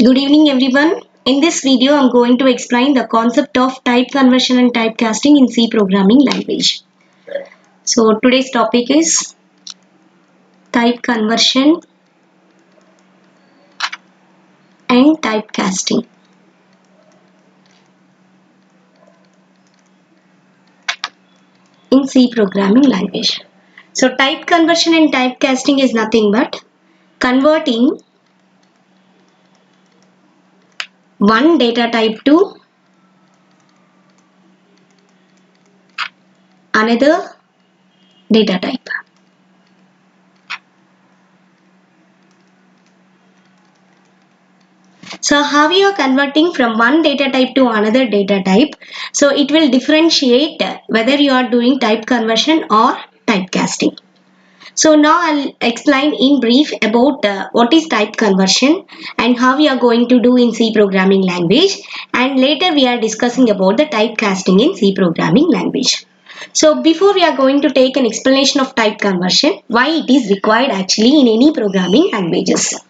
Good evening everyone. In this video I'm going to explain the concept of type conversion and typecasting in C programming language. So today's topic is type conversion and typecasting in C programming language. So type conversion and typecasting is nothing but converting one data type to another data type. So how you are converting from one data type to another data type? So it will differentiate whether you are doing type conversion or typecasting. So now I'll explain in brief about what is type conversion and how we are going to do in C programming language, and later we are discussing about the typecasting in C programming language. So before we are going to take an explanation of type conversion, why it is required actually in any programming languages.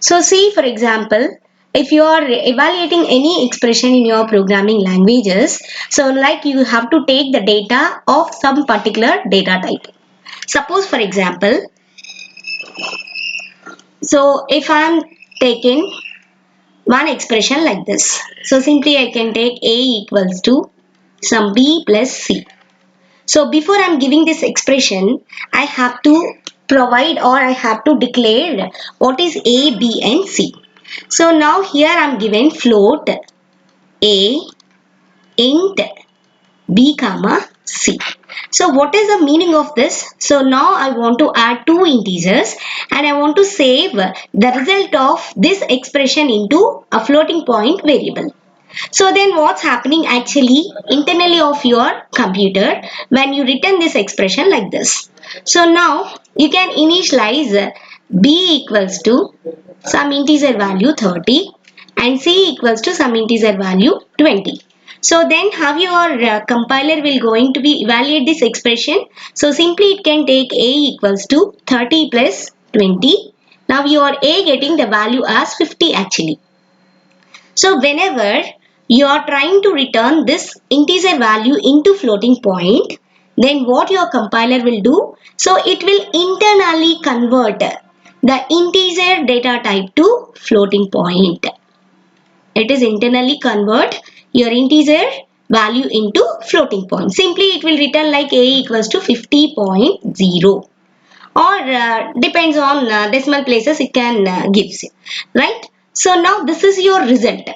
So see, for example, if you are evaluating any expression in your programming languages, so like you have to take the data of some particular data type. Suppose for example, so if I am taking one expression like this, so simply I can take A equals to some B plus C. So before I am giving this expression, I have to provide or I have to declare what is A, B and C. So now here I am given float A, int B comma C. So what is the meaning of this? So now I want to add two integers and I want to save the result of this expression into a floating point variable. So then what's happening actually internally of your computer when you return this expression like this. So now you can initialize B equals to some integer value 30 and C equals to some integer value 20. So then how your compiler will going to be evaluate this expression? So simply it can take A equals to 30 plus 20. Now your A getting the value as 50 actually. So whenever you are trying to return this integer value into floating point, then what your compiler will do? So it will internally convert the integer data type to floating point. It is internally convert your integer value into floating point. Simply it will return like A equals to 50.0 or depends on decimal places it can gives, right? So now this is your result.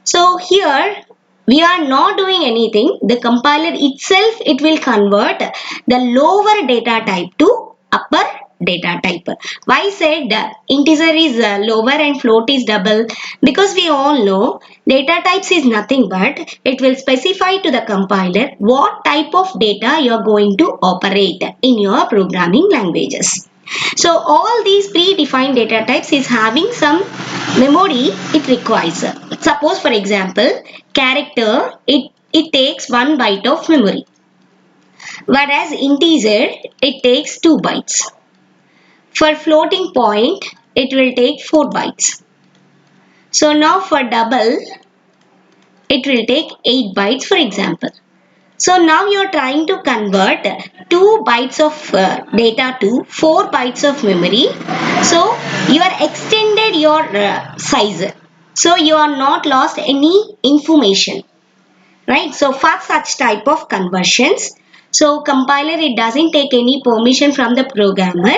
So here we are not doing anything. The compiler itself it will convert the lower data type to upper data type. Why said integer is lower and float is double? Because we all know data types is nothing but it will specify to the compiler what type of data you are going to operate in your programming languages. So all these predefined data types is having some memory it requires. Suppose for example, character it takes 1 byte of memory, whereas integer it takes 2 bytes. For floating point it will take 4 bytes. So now for double it will take 8 bytes for example. So now you are trying to convert 2 bytes of data to 4 bytes of memory. So you are extended your size. So you are not lost any information, right? So for such type of conversions, so compiler it doesn't take any permission from the programmer.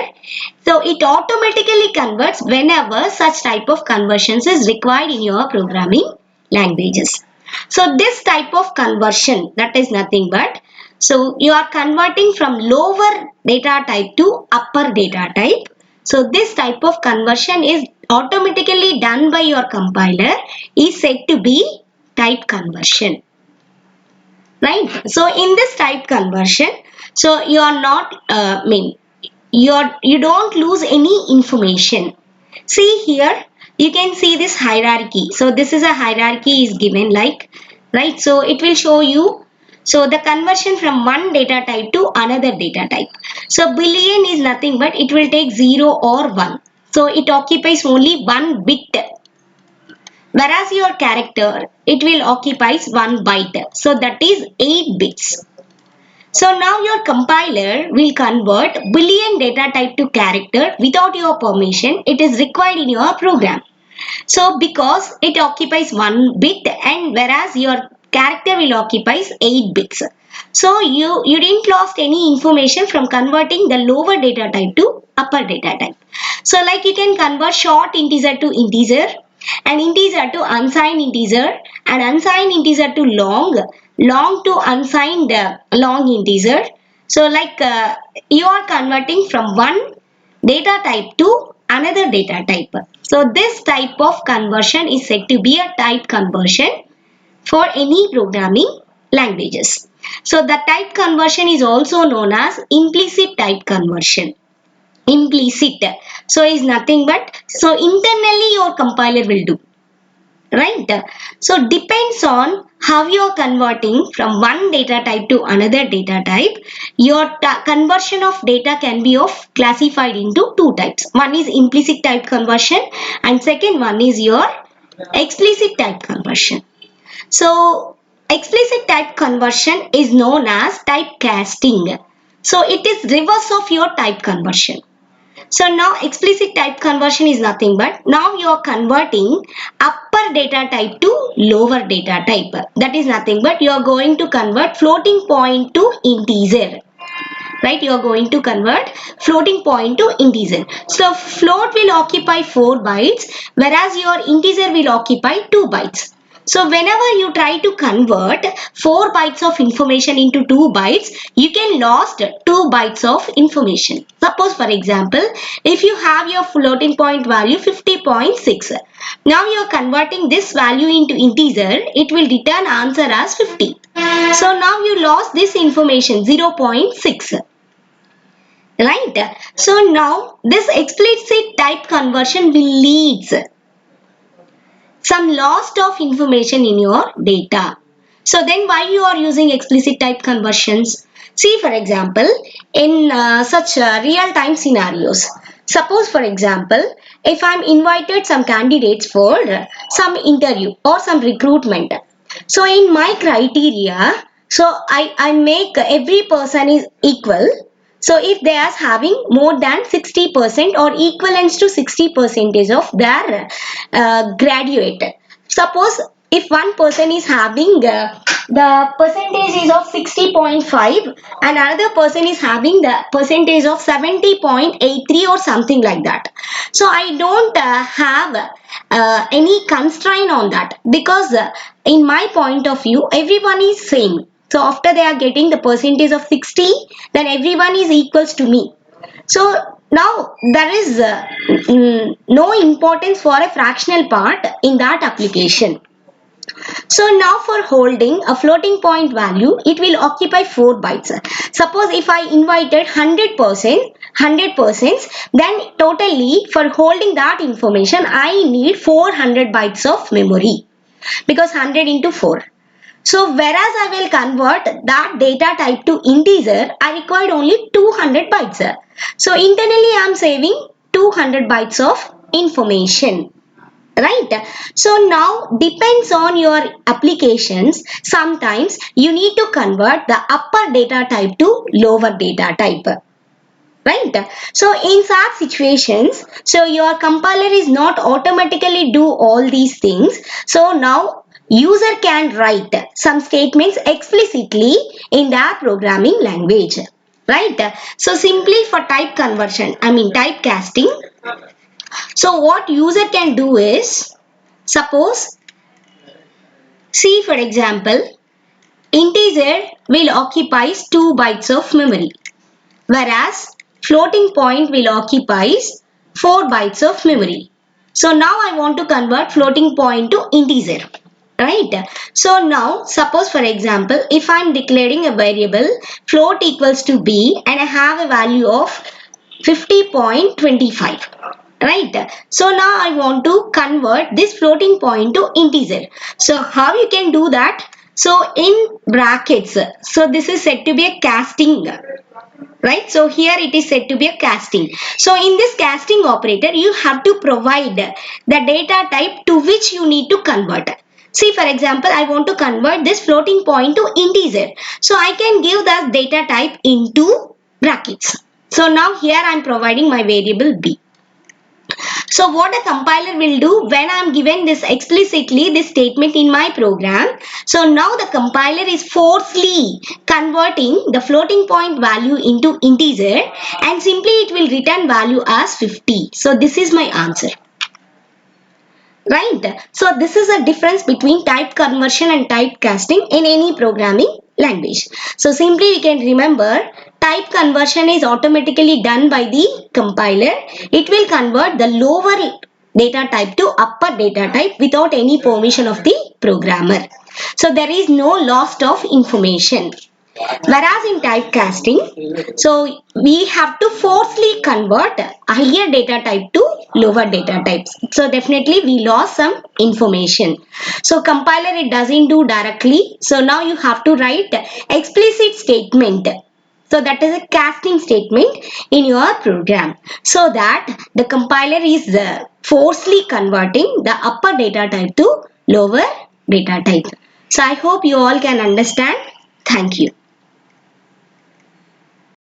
So it automatically converts whenever such type of conversions is required in your programming languages. So this type of conversion, that is nothing but, so you are converting from lower data type to upper data type. So this type of conversion is automatically done by your compiler, is said to be type conversion, right? So in this type conversion, so you are not you don't lose any information. See here you can see this hierarchy. So this is a hierarchy is given like, right? So it will show you so the conversion from one data type to another data type. So boolean is nothing but it will take 0 or 1. So it occupies only one bit whereas your character, it will occupies 1 byte. So that is 8 bits. So now your compiler will convert Boolean data type to character without your permission. It is required in your program. So because it occupies 1 bit and whereas your character will occupies 8 bits. So you didn't lost any information from converting the lower data type to upper data type. So like you can convert short integer to integer and integer to unsigned integer and unsigned integer to long to unsigned long integer. So like you are converting from one data type to another data type. So this type of conversion is said to be a type conversion for any programming languages. So the type conversion is also known as implicit type conversion. Implicit. So is nothing but so internally your compiler will do. Right? So depends on how you are converting from one data type to another data type. Your conversion of data can be classified into two types. One is implicit type conversion and second one is your explicit type conversion. So explicit type conversion is known as typecasting. So it is reverse of your type conversion. So now explicit type conversion is nothing but now you are converting upper data type to lower data type. That is nothing but you are going to convert floating point to integer. Right, you are going to convert floating point to integer. So float will occupy 4 bytes whereas your integer will occupy 2 bytes. So whenever you try to convert 4 bytes of information into 2 bytes, you can lost 2 bytes of information. Suppose for example, if you have your floating point value 50.6, now you are converting this value into integer, it will return answer as 50. So now you lost this information 0.6. Right? So now this explicit type conversion will leads some loss of information in your data. So then why you are using explicit type conversions? See for example, in such real-time scenarios. Suppose for example, if I am invited some candidates for some interview or some recruitment. So in my criteria, so I make every person is equal. So if they are having more than 60% or equivalence to 60% of their graduate. Suppose if one person is having the percentage is of 60.5 and another person is having the percentage of 70.83 or something like that. So I don't have any constraint on that because in my point of view everyone is same. So after they are getting the percentage of 60, then everyone is equals to me. So now there is no importance for a fractional part in that application. So now for holding a floating point value, it will occupy 4 bytes. Suppose if I invited 100%, then totally for holding that information, I need 400 bytes of memory because 100 into 4. So whereas I will convert that data type to integer, I required only 200 bytes. So internally I am saving 200 bytes of information. Right? So now depends on your applications. Sometimes you need to convert the upper data type to lower data type. Right? So in such situations, so your compiler is not automatically do all these things. So now user can write some statements explicitly in their programming language. Right? So simply for type conversion, I mean typecasting. So what user can do is, suppose, see for example, integer will occupies 2 bytes of memory, whereas floating point will occupies 4 bytes of memory. So now I want to convert floating point to integer. Right? So now suppose for example, if I am declaring a variable float equals to b and I have a value of 50.25. Right? So now I want to convert this floating point to integer. So how you can do that? So in brackets, so this is said to be a casting. right? So here it is said to be a casting. So in this casting operator, you have to provide the data type to which you need to convert. See, for example, I want to convert this floating point to integer. So I can give the data type into brackets. So now here I am providing my variable b. So what a compiler will do when I am given this explicitly this statement in my program. So now the compiler is forcefully converting the floating point value into integer, and simply it will return value as 50. So this is my answer. Right. So this is a difference between type conversion and typecasting in any programming language. So simply we can remember, type conversion is automatically done by the compiler. It will convert the lower data type to upper data type without any permission of the programmer. So there is no loss of information. Whereas in typecasting, so we have to forcefully convert higher data type to lower data types. So definitely we lost some information. So compiler it doesn't do directly. So now you have to write explicit statement. So that is a casting statement in your program, so that the compiler is forcefully converting the upper data type to lower data type. So I hope you all can understand. Thank you.